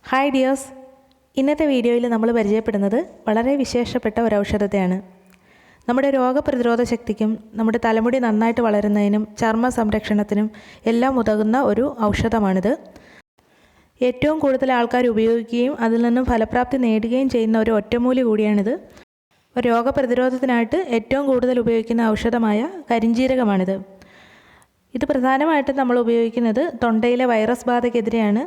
Hi dears, ഇന്നത്തെ വീഡിയോയിൽ നമ്മൾ പരിചയപ്പെടുന്നത് വളരെ വിശേഷപ്പെട്ട ഒരു ഔഷധത്തെയാണ്. നമ്മുടെ രോഗപ്രതിരോധ ശക്തിക്കും നമ്മുടെ തലമുടി നന്നായിട്ട് വളരുന്നതിനും ചർമ്മ സംരക്ഷണത്തിനും എല്ലാം ഉതകുന്ന ഒരു ഔഷധമാണിത്. ഏറ്റവും കൂടുതൽ ആൾക്കാർ ഉപയോഗിക്കുകയും അതിൽ നിന്നും ഫലപ്രാപ്തി നേടുകയും ചെയ്യുന്ന ഒരു ഒറ്റമൂലി കൂടിയാണിത്. രോഗപ്രതിരോധത്തിനായിട്ട് ഏറ്റവും കൂടുതൽ ഉപയോഗിക്കുന്ന ഔഷധമായ കരിഞ്ജീരകമാണിത്. ഇത് പ്രധാനമായിട്ടും നമ്മൾ ഉപയോഗിക്കുന്നത് തൊണ്ടയിലെ വൈറസ് ബാധയ്ക്കെതിരെയാണ്.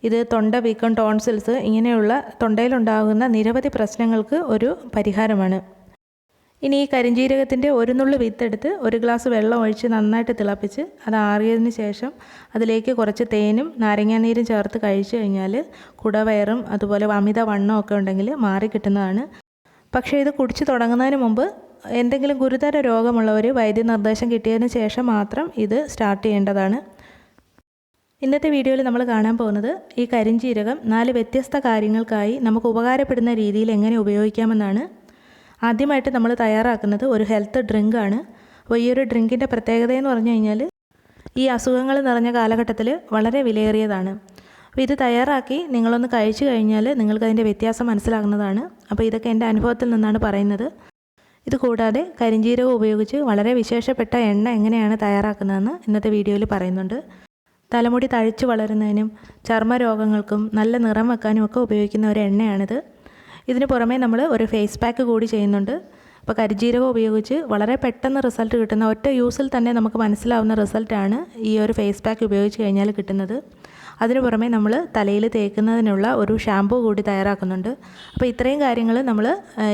ഇത് തൊണ്ട വീക്കം, ടോൺസിൽസ് ഇങ്ങനെയുള്ള തൊണ്ടയിലുണ്ടാകുന്ന നിരവധി പ്രശ്നങ്ങൾക്ക് ഒരു പരിഹാരമാണ്. ഇനി ഈ കരിഞ്ജീരകത്തിൻ്റെ ഒരു നുള്ളു വിത്തെടുത്ത് ഒരു ഗ്ലാസ് വെള്ളം ഒഴിച്ച് നന്നായിട്ട് തിളപ്പിച്ച് അത് ആറിയതിന് ശേഷം അതിലേക്ക് കുറച്ച് തേനും നാരങ്ങാനീരും ചേർത്ത് കഴിച്ചു കഴിഞ്ഞാൽ കുടവയറും അതുപോലെ അമിത വണ്ണമൊക്കെ ഉണ്ടെങ്കിൽ മാറി കിട്ടുന്നതാണ്. പക്ഷേ ഇത് കുടിച്ച് തുടങ്ങുന്നതിന് മുമ്പ് എന്തെങ്കിലും ഗുരുതര രോഗമുള്ളവർ വൈദ്യനിർദ്ദേശം കിട്ടിയതിന് ശേഷം മാത്രം ഇത് സ്റ്റാർട്ട് ചെയ്യേണ്ടതാണ്. ഇന്നത്തെ വീഡിയോയിൽ നമ്മൾ കാണാൻ പോകുന്നത് ഈ കരിഞ്ജീരകം 4 വ്യത്യസ്ത കാര്യങ്ങൾക്കായി നമുക്ക് ഉപകാരപ്പെടുന്ന രീതിയിൽ എങ്ങനെ ഉപയോഗിക്കാമെന്നാണ്. ആദ്യമായിട്ട് നമ്മൾ തയ്യാറാക്കുന്നത് ഒരു ഹെൽത്ത് ഡ്രിങ്കാണ്. അപ്പോൾ ഈ ഒരു ഡ്രിങ്കിൻ്റെ പ്രത്യേകതയെന്ന് പറഞ്ഞു കഴിഞ്ഞാൽ ഈ അസുഖങ്ങൾ നിറഞ്ഞ കാലഘട്ടത്തിൽ വളരെ വിലയേറിയതാണ്. അപ്പോൾ ഇത് തയ്യാറാക്കി നിങ്ങളൊന്ന് കഴിച്ചു കഴിഞ്ഞാൽ നിങ്ങൾക്കതിൻ്റെ വ്യത്യാസം മനസ്സിലാകുന്നതാണ്. അപ്പോൾ ഇതൊക്കെ എൻ്റെ അനുഭവത്തിൽ നിന്നാണ് പറയുന്നത്. ഇത് കൂടാതെ കരിഞ്ജീരകം ഉപയോഗിച്ച് വളരെ വിശേഷപ്പെട്ട എണ്ണ എങ്ങനെയാണ് തയ്യാറാക്കുന്നതെന്ന് ഇന്നത്തെ വീഡിയോയിൽ പറയുന്നുണ്ട്. തലമുടി തഴച്ചു വളരുന്നതിനും ചർമ്മരോഗങ്ങൾക്കും നല്ല നിറം വെക്കാനും ഒക്കെ ഉപയോഗിക്കുന്ന ഒരു എണ്ണയാണിത്. ഇതിന് പുറമേ നമ്മൾ ഒരു ഫേസ് പാക്ക് കൂടി ചെയ്യുന്നുണ്ട്. അപ്പോൾ കരിഞ്ജീരകം ഉപയോഗിച്ച് വളരെ പെട്ടെന്ന് റിസൾട്ട് കിട്ടുന്ന, ഒറ്റ യൂസിൽ തന്നെ നമുക്ക് മനസ്സിലാവുന്ന റിസൾട്ടാണ് ഈ ഒരു ഫേസ് പാക്ക് ഉപയോഗിച്ച് കഴിഞ്ഞാൽ കിട്ടുന്നത്. അതിന് പുറമേ നമ്മൾ തലയിൽ തേക്കുന്നതിനുള്ള ഒരു ഷാമ്പൂ കൂടി തയ്യാറാക്കുന്നുണ്ട്. അപ്പോൾ ഇത്രയും കാര്യങ്ങൾ നമ്മൾ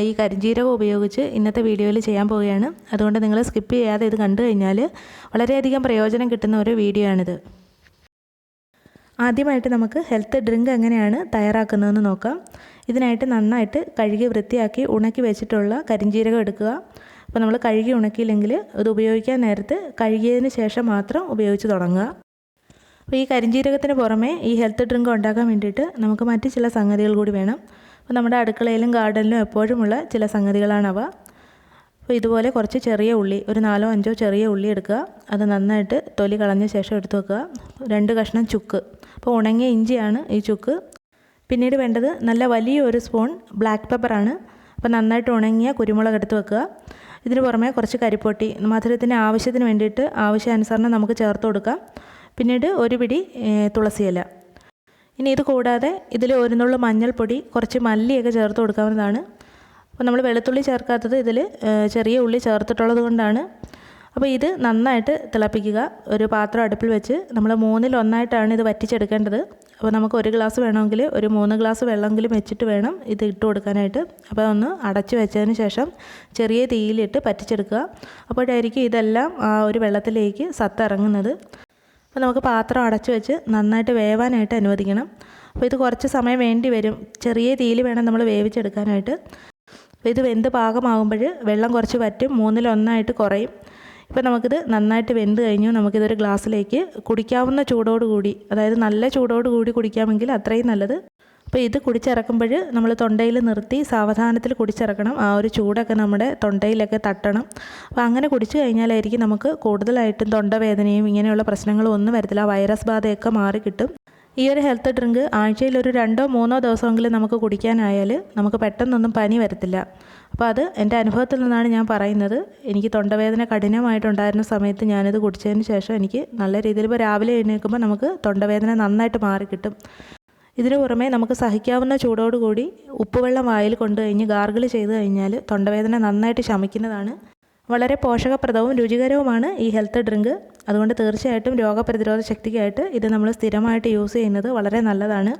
ഈ കരിഞ്ജീരകം ഉപയോഗിച്ച് ഇന്നത്തെ വീഡിയോയിൽ ചെയ്യാൻ പോവുകയാണ്. അതുകൊണ്ട് നിങ്ങൾ സ്കിപ്പ് ചെയ്യാതെ ഇത് കണ്ടു കഴിഞ്ഞാൽ വളരെയധികം പ്രയോജനം കിട്ടുന്ന ഒരു വീഡിയോ ആണിത്. ആദ്യമായിട്ട് നമുക്ക് ഹെൽത്ത് ഡ്രിങ്ക് എങ്ങനെയാണ് തയ്യാറാക്കുന്നതെന്ന് നോക്കാം. ഇതിനായിട്ട് നന്നായിട്ട് കഴുകി വൃത്തിയാക്കി ഉണക്കി വെച്ചിട്ടുള്ള കരിഞ്ജീരകം എടുക്കുക. അപ്പോൾ നമ്മൾ കഴുകി ഉണക്കിയില്ലെങ്കിൽ ഇത് ഉപയോഗിക്കാൻ നേരത്ത് കഴുകിയതിന് ശേഷം മാത്രം ഉപയോഗിച്ച് തുടങ്ങുക. അപ്പോൾ ഈ കരിഞ്ജീരകത്തിന് പുറമെ ഈ ഹെൽത്ത് ഡ്രിങ്ക് ഉണ്ടാക്കാൻ വേണ്ടിയിട്ട് നമുക്ക് മറ്റ് ചില സംഗതികൾ കൂടി വേണം. അപ്പോൾ നമ്മുടെ അടുക്കളയിലും ഗാർഡനിലും എപ്പോഴുമുള്ള ചില സംഗതികളാണവ. അപ്പോൾ ഇതുപോലെ കുറച്ച് ചെറിയ ഉള്ളി, ഒരു 4-5 ചെറിയ ഉള്ളി എടുക്കുക. അത് നന്നായിട്ട് തൊലി കളഞ്ഞ ശേഷം എടുത്ത് വെക്കുക. 2 കഷ്ണം ചുക്ക്, അപ്പോൾ ഉണങ്ങിയ ഇഞ്ചിയാണ് ഈ ചുക്ക്. പിന്നീട് വേണ്ടത് നല്ല വലിയൊരു സ്പൂൺ ബ്ലാക്ക് പെപ്പറാണ്. അപ്പോൾ നന്നായിട്ട് ഉണങ്ങിയ കുരുമുളക് എടുത്ത് വെക്കുക. ഇതിന് പുറമെ കുറച്ച് കരിപ്പൊട്ടി, മധുരത്തിൻ്റെ ആവശ്യത്തിന് വേണ്ടിയിട്ട് ആവശ്യാനുസരണം നമുക്ക് ചേർത്ത് കൊടുക്കാം. പിന്നീട് ഒരു പിടി തുളസിയില. ഇനി ഇത് കൂടാതെ ഇതിൽ ഒരു നുള്ളു മഞ്ഞൾപ്പൊടി, കുറച്ച് മല്ലിയൊക്കെ ചേർത്ത് കൊടുക്കാവുന്നതാണ്. അപ്പോൾ നമ്മൾ വെളുത്തുള്ളി ചേർക്കാത്തത് ഇതിൽ ചെറിയ ഉള്ളി ചേർത്തിട്ടുള്ളത് കൊണ്ടാണ്. അപ്പോൾ ഇത് നന്നായിട്ട് തിളപ്പിക്കുക. ഒരു പാത്രം അടുപ്പിൽ വെച്ച് നമ്മൾ 1/3 ഇത് വറ്റിച്ചെടുക്കേണ്ടത്. അപ്പോൾ നമുക്ക് 1 ഗ്ലാസ് വേണമെങ്കിൽ ഒരു 3 ഗ്ലാസ് വെള്ളമെങ്കിലും വെച്ചിട്ട് വേണം ഇത് ഇട്ട് കൊടുക്കാനായിട്ട്. അപ്പോൾ ഒന്ന് അടച്ചു വെച്ചതിന് ശേഷം ചെറിയ തീയിലിട്ട് പറ്റിച്ചെടുക്കുക. അപ്പോഴായിരിക്കും ഇതെല്ലാം ആ ഒരു വെള്ളത്തിലേക്ക് സത്തിറങ്ങുന്നത്. അപ്പോൾ നമുക്ക് പാത്രം അടച്ചു വെച്ച് നന്നായിട്ട് വേവാനായിട്ട് അനുവദിക്കണം. അപ്പോൾ ഇത് കുറച്ച് സമയം വേണ്ടി വരും. ചെറിയ തീയിൽ വേണം നമ്മൾ വേവിച്ചെടുക്കാനായിട്ട്. അപ്പോൾ ഇത് വെന്ത് പാകമാകുമ്പോൾ വെള്ളം കുറച്ച് വറ്റും, 1/3 കുറയും. ഇപ്പോൾ നമുക്കിത് നന്നായിട്ട് വെന്ത് കഴിഞ്ഞു. നമുക്കിതൊരു ഗ്ലാസ്സിലേക്ക് കുടിക്കാവുന്ന ചൂടോടുകൂടി, അതായത് നല്ല ചൂടോടുകൂടി കുടിക്കാമെങ്കിൽ അത്രയും നല്ലത്. അപ്പോൾ ഇത് കുടിച്ചിറക്കുമ്പോൾ നമ്മൾ തൊണ്ടയിൽ നിർത്തി സാവധാനത്തിൽ കുടിച്ചിറക്കണം. ആ ഒരു ചൂടൊക്കെ നമ്മുടെ തൊണ്ടയിലൊക്കെ തട്ടണം. അപ്പോൾ അങ്ങനെ കുടിച്ചു കഴിഞ്ഞാലായിരിക്കും നമുക്ക് കൂടുതലായിട്ടും തൊണ്ടവേദനയും ഇങ്ങനെയുള്ള പ്രശ്നങ്ങളും ഒന്നും വരത്തില്ല. വൈറസ് ബാധയൊക്കെ മാറി കിട്ടും. ഈ ഒരു ഹെൽത്ത് ഡ്രിങ്ക് ആഴ്ചയിൽ ഒരു 2-3 ദിവസമെങ്കിലും നമുക്ക് കുടിക്കാനായാൽ നമുക്ക് പെട്ടെന്നൊന്നും പനി വരത്തില്ല. അപ്പോൾ അത് എൻ്റെ അനുഭവത്തിൽ നിന്നാണ് ഞാൻ പറയുന്നത്. എനിക്ക് തൊണ്ടവേദന കഠിനമായിട്ടുണ്ടായിരുന്ന സമയത്ത് ഞാനിത് കുടിച്ചതിന് ശേഷം എനിക്ക് നല്ല രീതിയിൽ, ഇപ്പോൾ രാവിലെ എഴുന്നേൽക്കുമ്പോൾ നമുക്ക് തൊണ്ടവേദന നന്നായിട്ട് മാറിക്കിട്ടും. ഇതിനു പുറമെ നമുക്ക് സഹിക്കാവുന്ന ചൂടോടുകൂടി ഉപ്പുവെള്ളം വായിൽ കൊണ്ട് കഴിഞ്ഞ് ഗാർഗിൾ ചെയ്ത് കഴിഞ്ഞാൽ തൊണ്ടവേദന നന്നായിട്ട് ശമിക്കുന്നതാണ്. വളരെ പോഷകപ്രദവും രുചികരവുമാണ് ഈ ഹെൽത്ത് ഡ്രിങ്ക്. അതുകൊണ്ട് തീർച്ചയായിട്ടും രോഗപ്രതിരോധ ശക്തിക്കായിട്ട് ഇത് നമ്മൾ സ്ഥിരമായിട്ട് യൂസ് ചെയ്യുന്നത് വളരെ നല്ലതാണ്.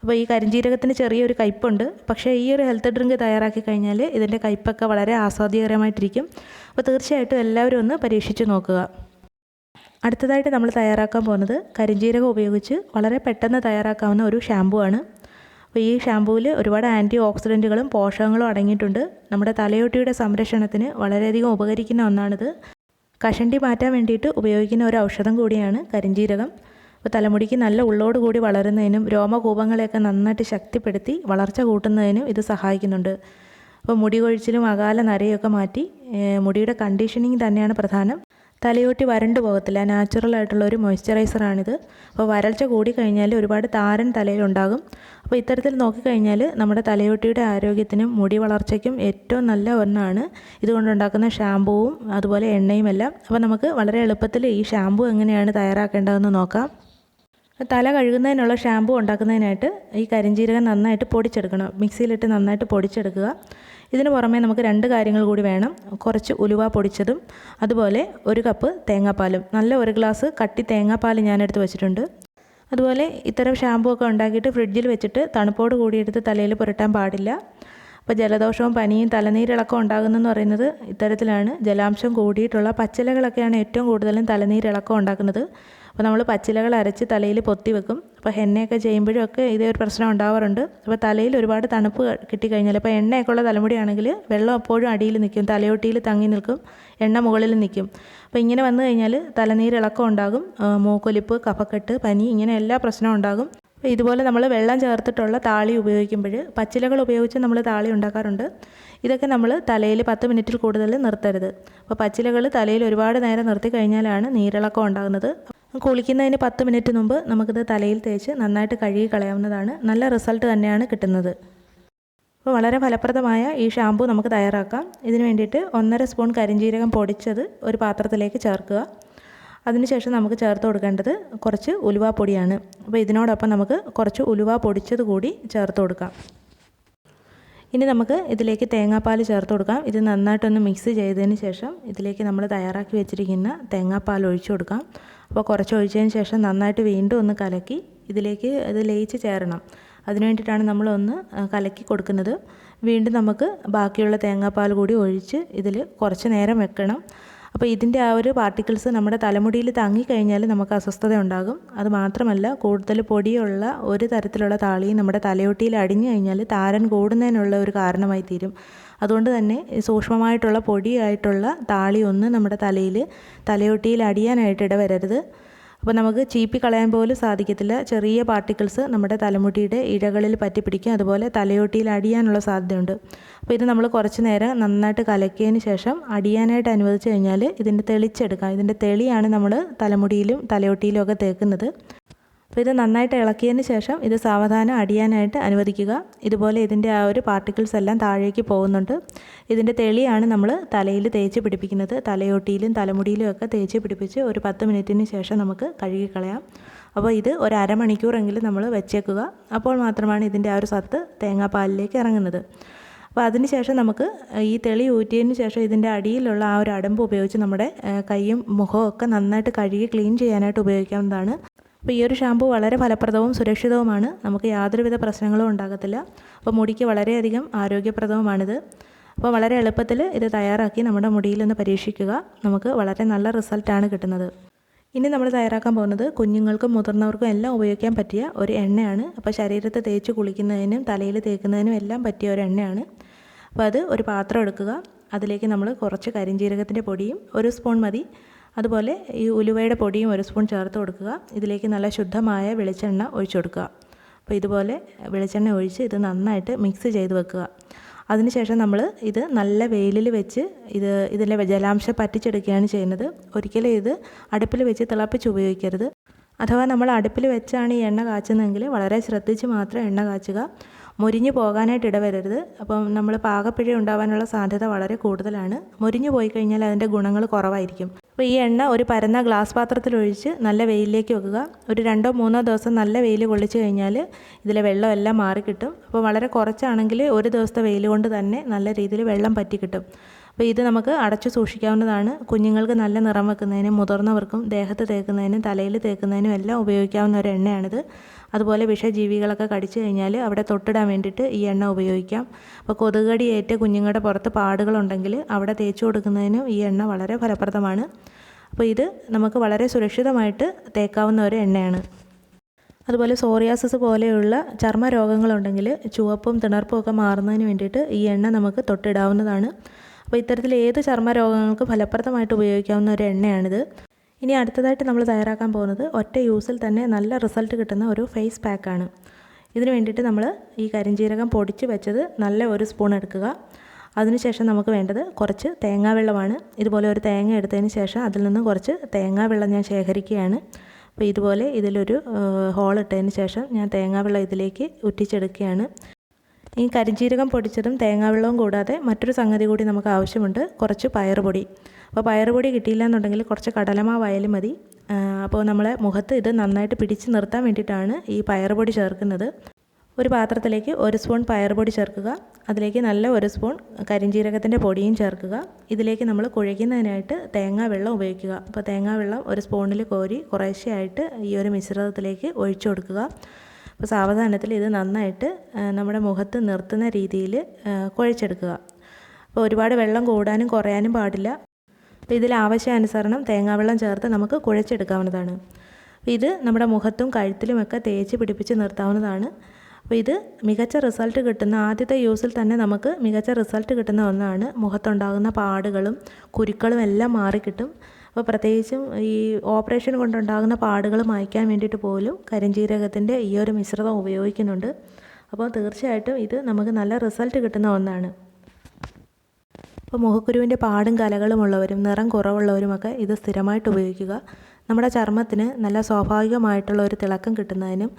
അപ്പോൾ ഈ കരിഞ്ജീരകത്തിന് ചെറിയൊരു കയ്പുണ്ട്. പക്ഷേ ഈ ഒരു ഹെൽത്ത് ഡ്രിങ്ക് തയ്യാറാക്കി കഴിഞ്ഞാൽ ഇതിൻ്റെ കയ്പൊക്കെ വളരെ ആസ്വാദ്യകരമായിട്ടിരിക്കും. അപ്പോൾ തീർച്ചയായിട്ടും എല്ലാവരും ഒന്ന് പരീക്ഷിച്ച് നോക്കുക. അടുത്തതായിട്ട് നമ്മൾ തയ്യാറാക്കാൻ പോകുന്നത് കരിഞ്ജീരകം ഉപയോഗിച്ച് വളരെ പെട്ടെന്ന് തയ്യാറാക്കാവുന്ന ഒരു ഷാമ്പൂ ആണ്. അപ്പോൾ ഈ ഷാമ്പൂവിൽ ഒരുപാട് ആൻറ്റി ഓക്സിഡൻറ്റുകളും പോഷകങ്ങളും അടങ്ങിയിട്ടുണ്ട്. നമ്മുടെ തലയോട്ടിയുടെ സംരക്ഷണത്തിന് വളരെയധികം ഉപകരിക്കുന്ന ഒന്നാണിത്. കഷണ്ടി മാറ്റാൻ വേണ്ടിയിട്ട് ഉപയോഗിക്കുന്ന ഒരു ഔഷധം കൂടിയാണ് കരിഞ്ജീരകം. അപ്പോൾ തലമുടിക്ക് നല്ല ഉള്ളോട് കൂടി വളരുന്നതിനും രോമകൂപങ്ങളെയൊക്കെ നന്നായിട്ട് ശക്തിപ്പെടുത്തി വളർച്ച കൂട്ടുന്നതിനും ഇത് സഹായിക്കുന്നുണ്ട്. അപ്പോൾ മുടി കൊഴിച്ചിലും അകാല നരയൊക്കെ മാറ്റി മുടിയുടെ കണ്ടീഷനിങ് തന്നെയാണ് പ്രധാനം. തലയോട്ടി വരണ്ടു പോകത്തില്ല. നാച്ചുറൽ ആയിട്ടുള്ള ഒരു മോയ്സ്ചറൈസറാണിത്. അപ്പോൾ വരൾച്ച കൂടിക്കഴിഞ്ഞാൽ ഒരുപാട് താരൻ തലയിലുണ്ടാകും. അപ്പോൾ ഇത്തരത്തിൽ നോക്കിക്കഴിഞ്ഞാൽ നമ്മുടെ തലയോട്ടിയുടെ ആരോഗ്യത്തിനും മുടി വളർച്ചയ്ക്കും ഏറ്റവും നല്ല ഒന്നാണ് ഇതുകൊണ്ടുണ്ടാക്കുന്ന ഷാമ്പുവും അതുപോലെ എണ്ണയും എല്ലാം. അപ്പോൾ നമുക്ക് വളരെ എളുപ്പത്തിൽ ഈ ഷാമ്പു എങ്ങനെയാണ് തയ്യാറാക്കേണ്ടതെന്ന് നോക്കാം. തല കഴുകുന്നതിനുള്ള ഷാമ്പു ഉണ്ടാക്കുന്നതിനായിട്ട് ഈ കരിഞ്ജീരകം നന്നായിട്ട് പൊടിച്ചെടുക്കണം. മിക്സിയിലിട്ട് നന്നായിട്ട് പൊടിച്ചെടുക്കുക. ഇതിന് പുറമേ നമുക്ക് 2 കാര്യങ്ങൾ കൂടി വേണം. കുറച്ച് ഉലുവ പൊടിച്ചതും അതുപോലെ 1 കപ്പ് തേങ്ങാപ്പാലും. നല്ല 1 ഗ്ലാസ് കട്ടി തേങ്ങാപ്പാൽ ഞാനെടുത്ത് വെച്ചിട്ടുണ്ട്. അതുപോലെ ഇത്തരം ഷാമ്പു ഒക്കെ ഉണ്ടാക്കിയിട്ട് ഫ്രിഡ്ജിൽ വെച്ചിട്ട് തണുപ്പോട് കൂടിയെടുത്ത് തലയിൽ പുരട്ടാൻ പാടില്ല. അപ്പോൾ ജലദോഷവും പനിയും തലനീരിളക്കം ഉണ്ടാകുന്നതെന്ന് പറയുന്നത് ഇത്തരത്തിലാണ്. ജലാംശം കൂടിയിട്ടുള്ള പച്ചിലകളൊക്കെയാണ് ഏറ്റവും കൂടുതലും തലനീരിളക്കം ഉണ്ടാക്കുന്നത്. അപ്പോൾ നമ്മൾ പച്ചിലകൾ അരച്ച് തലയിൽ പൊത്തി വെക്കും. അപ്പോൾ എണ്ണയൊക്കെ ചെയ്യുമ്പോഴും ഒക്കെ ഇതേ ഒരു പ്രശ്നം ഉണ്ടാവാറുണ്ട്. അപ്പോൾ തലയിൽ ഒരുപാട് തണുപ്പ് കിട്ടിക്കഴിഞ്ഞാൽ, ഇപ്പോൾ എണ്ണയൊക്കെ ഉള്ള തലമുടിയാണെങ്കിൽ വെള്ളം എപ്പോഴും അടിയിൽ നിൽക്കും, തലയൊട്ടിയിൽ തങ്ങി നിൽക്കും, എണ്ണ മുകളിൽ നിൽക്കും. അപ്പോൾ ഇങ്ങനെ വന്നു കഴിഞ്ഞാൽ തലനീരിളക്കം ഉണ്ടാകും, മൂക്കൊലിപ്പ്, കഫക്കെട്ട്, പനി, ഇങ്ങനെ എല്ലാ പ്രശ്നവും ഉണ്ടാകും. അപ്പോൾ ഇതുപോലെ നമ്മൾ വെള്ളം ചേർത്തിട്ടുള്ള താളി ഉപയോഗിക്കുമ്പോൾ, പച്ചിലകൾ ഉപയോഗിച്ച് നമ്മൾ താളി ഉണ്ടാക്കാറുണ്ട്. ഇതൊക്കെ നമ്മൾ തലയിൽ 10 മിനിറ്റിൽ കൂടുതൽ നിർത്തരുത്. അപ്പോൾ പച്ചിലകൾ തലയിൽ ഒരുപാട് നേരം നിർത്തി കഴിഞ്ഞാലാണ് നീരിളക്കം ഉണ്ടാകുന്നത്. കുളിക്കുന്നതിന് 10 മിനിറ്റ് മുമ്പ് നമുക്കിത് തലയിൽ തേച്ച് നന്നായിട്ട് കഴുകി കളയാവുന്നതാണ്. നല്ല റിസൾട്ട് തന്നെയാണ് കിട്ടുന്നത്. അപ്പോൾ വളരെ ഫലപ്രദമായ ഈ ഷാമ്പു നമുക്ക് തയ്യാറാക്കാം. ഇതിന് വേണ്ടിയിട്ട് 1.5 സ്പൂൺ കരിഞ്ജീരകം പൊടിച്ചത് ഒരു പാത്രത്തിലേക്ക് ചേർക്കുക. അതിനുശേഷം നമുക്ക് ചേർത്ത് കൊടുക്കേണ്ടത് കുറച്ച് ഉലുവാപ്പൊടിയാണ്. അപ്പോൾ ഇതിനോടൊപ്പം നമുക്ക് കുറച്ച് ഉലുവ പൊടിച്ചത് കൂടി ചേർത്ത് കൊടുക്കാം. ഇനി നമുക്ക് ഇതിലേക്ക് തേങ്ങാപ്പാൽ ചേർത്ത് കൊടുക്കാം. ഇത് നന്നായിട്ടൊന്ന് മിക്സ് ചെയ്തതിന് ശേഷം ഇതിലേക്ക് നമ്മൾ തയ്യാറാക്കി വെച്ചിരിക്കുന്ന തേങ്ങാപ്പാൽ ഒഴിച്ചു കൊടുക്കാം. അപ്പോൾ കുറച്ച് ഒഴിച്ചതിന് ശേഷം നന്നായിട്ട് വീണ്ടും ഒന്ന് കലക്കി ഇതിലേക്ക് ഇത് ലയിച്ച് ചേരണം. അതിന് വേണ്ടിയിട്ടാണ് നമ്മളൊന്ന് കലക്കി കൊടുക്കുന്നത്. വീണ്ടും നമുക്ക് ബാക്കിയുള്ള തേങ്ങാപ്പാൽ കൂടി ഒഴിച്ച് ഇതിൽ കുറച്ച് നേരം വെക്കണം. അപ്പോൾ ഇതിൻ്റെ ആ ഒരു പാർട്ടിക്കിൾസ് നമ്മുടെ തലമുടിയിൽ തങ്ങിക്കഴിഞ്ഞാൽ നമുക്ക് അസ്വസ്ഥത ഉണ്ടാകും. അത് മാത്രമല്ല, കൂടുതൽ പൊടിയുള്ള ഒരു തരത്തിലുള്ള താളിയും നമ്മുടെ തലയൊട്ടിയിൽ അടിഞ്ഞു കഴിഞ്ഞാൽ താരൻ കൂടുന്നതിനുള്ള ഒരു കാരണമായി തീരും. അതുകൊണ്ട് തന്നെ സൂക്ഷ്മമായിട്ടുള്ള പൊടിയായിട്ടുള്ള താളി ഒന്നും നമ്മുടെ തലയൊട്ടിയിൽ അടിയാനായിട്ട് ഇടവരരുത്. അപ്പോൾ നമുക്ക് ചീപ്പി കളയാൻ പോലും സാധിക്കത്തില്ല. ചെറിയ പാർട്ടിക്കിൾസ് നമ്മുടെ തലമുടിയുടെ ഇഴകളിൽ പറ്റിപ്പിടിക്കും, അതുപോലെ തലയോട്ടിയിൽ അടിയാനുള്ള സാധ്യതയുണ്ട്. അപ്പോൾ ഇത് നമ്മൾ കുറച്ച് നേരം നന്നായിട്ട് കലക്കിയതിന് ശേഷം അടിയാനായിട്ട് അനുവദിച്ച് കഴിഞ്ഞാൽ ഇതിൻ്റെ തെളിച്ചെടുക്കാം. ഇതിൻ്റെ തെളിയാണ് നമ്മൾ തലമുടിയിലും തലയോട്ടിയിലും ഒക്കെ തേക്കുന്നത്. അപ്പോൾ ഇത് നന്നായിട്ട് ഇളക്കിയതിന് ശേഷം ഇത് സാവധാനം അടിയാനായിട്ട് അനുവദിക്കുക. ഇതുപോലെ ഇതിൻ്റെ ആ ഒരു പാർട്ടിക്കിൾസ് എല്ലാം താഴേക്ക് പോകുന്നുണ്ട്. ഇതിൻ്റെ തെളിയാണ് നമ്മൾ തലയിൽ തേച്ച് പിടിപ്പിക്കുന്നത്. തലയോട്ടിയിലും തലമുടിയിലും ഒക്കെ തേച്ച് പിടിപ്പിച്ച് ഒരു 10 മിനിറ്റിന് ശേഷം നമുക്ക് കഴുകിക്കളയാം. അപ്പോൾ ഇത് ഒരു അരമണിക്കൂറെങ്കിലും നമ്മൾ വെച്ചേക്കുക. അപ്പോൾ മാത്രമാണ് ഇതിൻ്റെ ആ ഒരു സത്ത് തേങ്ങാപ്പാലിലേക്ക് ഇറങ്ങുന്നത്. അപ്പോൾ അതിന് ശേഷം നമുക്ക് ഈ തെളി ഊറ്റിയതിന് ശേഷം ഇതിൻ്റെ അടിയിലുള്ള ആ ഒരു അടമ്പ് ഉപയോഗിച്ച് നമ്മുടെ കൈയും മുഖവും ഒക്കെ നന്നായിട്ട് കഴുകി ക്ലീൻ ചെയ്യാനായിട്ട് ഉപയോഗിക്കാവുന്നതാണ്. അപ്പോൾ ഈ ഒരു ഷാമ്പു വളരെ ഫലപ്രദവും സുരക്ഷിതവുമാണ്. നമുക്ക് യാതൊരുവിധ പ്രശ്നങ്ങളും ഉണ്ടാകത്തില്ല. അപ്പോൾ മുടിക്ക് വളരെയധികം ആരോഗ്യപ്രദവുമാണിത്. അപ്പോൾ വളരെ എളുപ്പത്തിൽ ഇത് തയ്യാറാക്കി നമ്മുടെ മുടിയിലൊന്ന് പരീക്ഷിക്കുക. നമുക്ക് വളരെ നല്ല റിസൾട്ടാണ് കിട്ടുന്നത്. ഇനി നമ്മൾ തയ്യാറാക്കാൻ പോകുന്നത് കുഞ്ഞുങ്ങൾക്കും മുതിർന്നവർക്കും എല്ലാം ഉപയോഗിക്കാൻ പറ്റിയ ഒരു എണ്ണയാണ്. അപ്പോൾ ശരീരത്തെ തേച്ച് കുളിക്കുന്നതിനും തലയിൽ തേക്കുന്നതിനും എല്ലാം പറ്റിയ ഒരു എണ്ണയാണ്. അപ്പോൾ അത് ഒരു പാത്രം എടുക്കുക. അതിലേക്ക് നമ്മൾ കുറച്ച് കരിഞ്ജീരകത്തിൻ്റെ പൊടിയും 1 സ്പൂൺ മതി, അതുപോലെ ഈ ഉലുവയുടെ പൊടിയും 1 സ്പൂൺ ചേർത്ത് കൊടുക്കുക. ഇതിലേക്ക് നല്ല ശുദ്ധമായ വെളിച്ചെണ്ണ ഒഴിച്ചു കൊടുക്കുക. അപ്പോൾ ഇതുപോലെ വെളിച്ചെണ്ണ ഒഴിച്ച് ഇത് നന്നായിട്ട് മിക്സ് ചെയ്ത് വെക്കുക. അതിനുശേഷം നമ്മൾ ഇത് നല്ല വെയിലിൽ വെച്ച് ഇതിലെ ജലാംശം പറ്റിച്ചെടുക്കുകയാണ് ചെയ്യുന്നത്. ഒരിക്കലും ഇത് അടുപ്പിൽ വെച്ച് തിളപ്പിച്ച് ഉപയോഗിക്കരുത്. അഥവാ നമ്മൾ അടുപ്പിൽ വെച്ചാണ് ഈ എണ്ണ കാച്ചുന്നതെങ്കിൽ വളരെ ശ്രദ്ധിച്ച് മാത്രം എണ്ണ കാച്ചുക. മുരിഞ്ഞു പോകാനായിട്ട് ഇടവരരുത്. അപ്പം നമ്മൾ പാകപ്പിഴ ഉണ്ടാകാനുള്ള സാധ്യത വളരെ കൂടുതലാണ്. മുരിഞ്ഞു പോയി കഴിഞ്ഞാൽ അതിൻ്റെ ഗുണങ്ങൾ കുറവായിരിക്കും. അപ്പോൾ ഈ എണ്ണ ഒരു പരന്ന ഗ്ലാസ് പാത്രത്തിലൊഴിച്ച് നല്ല വെയിലിലേക്ക് വെക്കുക. ഒരു 2-3 ദിവസം നല്ല വെയിൽ കൊള്ളിച്ച് കഴിഞ്ഞാൽ ഇതിലെ വെള്ളം എല്ലാം മാറിക്കിട്ടും. അപ്പോൾ വളരെ കുറച്ചാണെങ്കിൽ ഒരു ദിവസത്തെ വെയിൽ കൊണ്ട് തന്നെ നല്ല രീതിയിൽ വെള്ളം പറ്റി കിട്ടും. അപ്പോൾ ഇത് നമുക്ക് അടച്ചു സൂക്ഷിക്കാവുന്നതാണ്. കുഞ്ഞുങ്ങൾക്ക് നല്ല നിറം വെക്കുന്നതിനും മുതിർന്നവർക്കും ദേഹത്ത് തേക്കുന്നതിനും തലയിൽ തേക്കുന്നതിനും എല്ലാം ഉപയോഗിക്കാവുന്ന ഒരു എണ്ണയാണിത്. അതുപോലെ വിഷജീവികളൊക്കെ കടിച്ചു കഴിഞ്ഞാൽ അവിടെ തൊട്ടിടാൻ വേണ്ടിയിട്ട് ഈ എണ്ണ ഉപയോഗിക്കാം. അപ്പോൾ കൊതുകടിയേറ്റ് കുഞ്ഞുങ്ങളുടെ പുറത്ത് പാടുകളുണ്ടെങ്കിൽ അവിടെ തേച്ച് കൊടുക്കുന്നതിനും ഈ എണ്ണ വളരെ ഫലപ്രദമാണ്. അപ്പോൾ ഇത് നമുക്ക് വളരെ സുരക്ഷിതമായിട്ട് തേക്കാവുന്ന ഒരു എണ്ണയാണ്. അതുപോലെ സോറിയാസിസ് പോലെയുള്ള ചർമ്മ രോഗങ്ങളുണ്ടെങ്കിൽ ചുവപ്പും തിണർപ്പും ഒക്കെ മാറുന്നതിന് വേണ്ടിയിട്ട് ഈ എണ്ണ നമുക്ക് തൊട്ടിടാവുന്നതാണ്. അപ്പോൾ ഇത്തരത്തിൽ ഏത് ചർമ്മ രോഗങ്ങൾക്ക് ഫലപ്രദമായിട്ട് ഉപയോഗിക്കാവുന്ന ഒരു എണ്ണയാണിത്. ഇനി അടുത്തതായിട്ട് നമ്മൾ തയ്യാറാക്കാൻ പോകുന്നത് ഒറ്റ യൂസിൽ തന്നെ നല്ല റിസൾട്ട് കിട്ടുന്ന ഒരു ഫേസ് പാക്കാണ്. ഇതിന് വേണ്ടിയിട്ട് നമ്മൾ ഈ കരിഞ്ജീരകം പൊടിച്ച് വെച്ചത് നല്ല 1 സ്പൂൺ എടുക്കുക. അതിനുശേഷം നമുക്ക് വേണ്ടത് കുറച്ച് തേങ്ങാവെള്ളമാണ്. ഇതുപോലെ ഒരു തേങ്ങ എടുത്തതിന് ശേഷം അതിൽ നിന്ന് കുറച്ച് തേങ്ങാവെള്ളം ഞാൻ ശേഖരിക്കുകയാണ്. അപ്പോൾ ഇതുപോലെ ഇതിലൊരു ഹോൾ ഇട്ടതിന് ശേഷം ഞാൻ തേങ്ങാവെള്ളം ഇതിലേക്ക് ഉറ്റിച്ചെടുക്കുകയാണ്. ഈ കരിഞ്ജീരകം പൊടിച്ചതും തേങ്ങാവെള്ളവും കൂടാതെ മറ്റൊരു സംഗതി കൂടി നമുക്ക് ആവശ്യമുണ്ട്, കുറച്ച് പയറുപൊടി. അപ്പോൾ പയറുപൊടി കിട്ടിയില്ല എന്നുണ്ടെങ്കിൽ കുറച്ച് കടലമാവായാലും മതി. അപ്പോൾ നമ്മളെ മുഖത്ത് ഇത് നന്നായിട്ട് പിടിച്ച് നിർത്താൻ വേണ്ടിയിട്ടാണ് ഈ പയറുപൊടി ചേർക്കുന്നത്. ഒരു പാത്രത്തിലേക്ക് 1 സ്പൂൺ പയറുപൊടി ചേർക്കുക. അതിലേക്ക് നല്ല 1 സ്പൂൺ കരിഞ്ജീരകത്തിൻ്റെ പൊടിയും ചേർക്കുക. ഇതിലേക്ക് നമ്മൾ കുഴയ്ക്കുന്നതിനായിട്ട് തേങ്ങാവെള്ളം ഉപയോഗിക്കുക. അപ്പോൾ തേങ്ങാവെള്ളം 1 സ്പൂണിൽ കോരി കുറേശ്ശെയായിട്ട് ഈ ഒരു മിശ്രിതത്തിലേക്ക് ഒഴിച്ചു കൊടുക്കുക. അപ്പോൾ സാവധാനത്തിൽ ഇത് നന്നായിട്ട് നമ്മുടെ മുഖത്ത് നിർത്തുന്ന രീതിയിൽ കുഴച്ചെടുക്കുക. അപ്പോൾ ഒരുപാട് വെള്ളം കൂടാനും കുറയാനും പാടില്ല. അപ്പോൾ ഇതിൽ ആവശ്യാനുസരണം തേങ്ങാവെള്ളം ചേർത്ത് നമുക്ക് കുഴച്ചെടുക്കാവുന്നതാണ്. അപ്പോൾ ഇത് നമ്മുടെ മുഖത്തും കഴുത്തിലുമൊക്കെ തേച്ച് പിടിപ്പിച്ച് നിർത്താവുന്നതാണ്. അപ്പോൾ ഇത് മികച്ച റിസൾട്ട് കിട്ടുന്ന ആദ്യത്തെ യൂസിൽ തന്നെ നമുക്ക് മികച്ച റിസൾട്ട് കിട്ടുന്ന ഒന്നാണ്. മുഖത്തുണ്ടാകുന്ന പാടുകളും കുരുക്കളും എല്ലാം മാറിക്കിട്ടും. അപ്പോൾ പ്രത്യേകിച്ചും ഈ ഓപ്പറേഷൻ കൊണ്ടുണ്ടാകുന്ന പാടുകൾ മായ്ക്കാൻ വേണ്ടിയിട്ട് പോലും കരിഞ്ജീരകത്തിൻ്റെ ഈ ഒരു മിശ്രിതം ഉപയോഗിക്കുന്നുണ്ട്. അപ്പോൾ തീർച്ചയായിട്ടും ഇത് നമുക്ക് നല്ല റിസൾട്ട് കിട്ടുന്ന ഒന്നാണ്. അപ്പോൾ മുഖക്കുരുവിൻ്റെ പാടും കലകളും ഉള്ളവരും നിറം കുറവുള്ളവരുമൊക്കെ ഇത് സ്ഥിരമായിട്ട് ഉപയോഗിക്കുക. നമ്മുടെ ചർമ്മത്തിന് നല്ല സ്വാഭാവികമായിട്ടുള്ള ഒരു തിളക്കം കിട്ടുന്നതിനും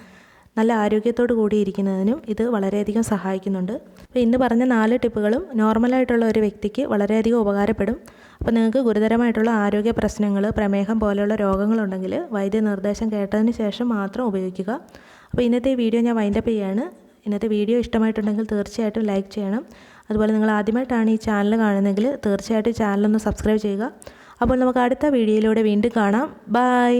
നല്ല ആരോഗ്യത്തോടു കൂടി ഇരിക്കുന്നതിനും ഇത് വളരെയധികം സഹായിക്കുന്നുണ്ട്. അപ്പോൾ ഇന്ന് പറഞ്ഞ 4 ടിപ്പുകളും നോർമലായിട്ടുള്ള ഒരു വ്യക്തിക്ക് വളരെയധികം ഉപകാരപ്പെടും. അപ്പോൾ നിങ്ങൾക്ക് ഗുരുതരമായിട്ടുള്ള ആരോഗ്യ പ്രശ്നങ്ങൾ, പ്രമേഹം പോലെയുള്ള രോഗങ്ങളുണ്ടെങ്കിൽ വൈദ്യനിർദ്ദേശം കേട്ടതിന് ശേഷം മാത്രം ഉപയോഗിക്കുക. അപ്പോൾ ഇന്നത്തെ ഈ വീഡിയോ ഞാൻ വൈൻഡപ്പ് ചെയ്യുകയാണ്. ഇന്നത്തെ വീഡിയോ ഇഷ്ടമായിട്ടുണ്ടെങ്കിൽ തീർച്ചയായിട്ടും ലൈക്ക് ചെയ്യണം. അതുപോലെ നിങ്ങൾ ആദ്യമായിട്ടാണ് ഈ ചാനൽ കാണുന്നതെങ്കിൽ തീർച്ചയായിട്ടും ചാനലൊന്ന് സബ്സ്ക്രൈബ് ചെയ്യുക. അപ്പോൾ നമുക്ക് അടുത്ത വീഡിയോയിലൂടെ വീണ്ടും കാണാം. ബൈ.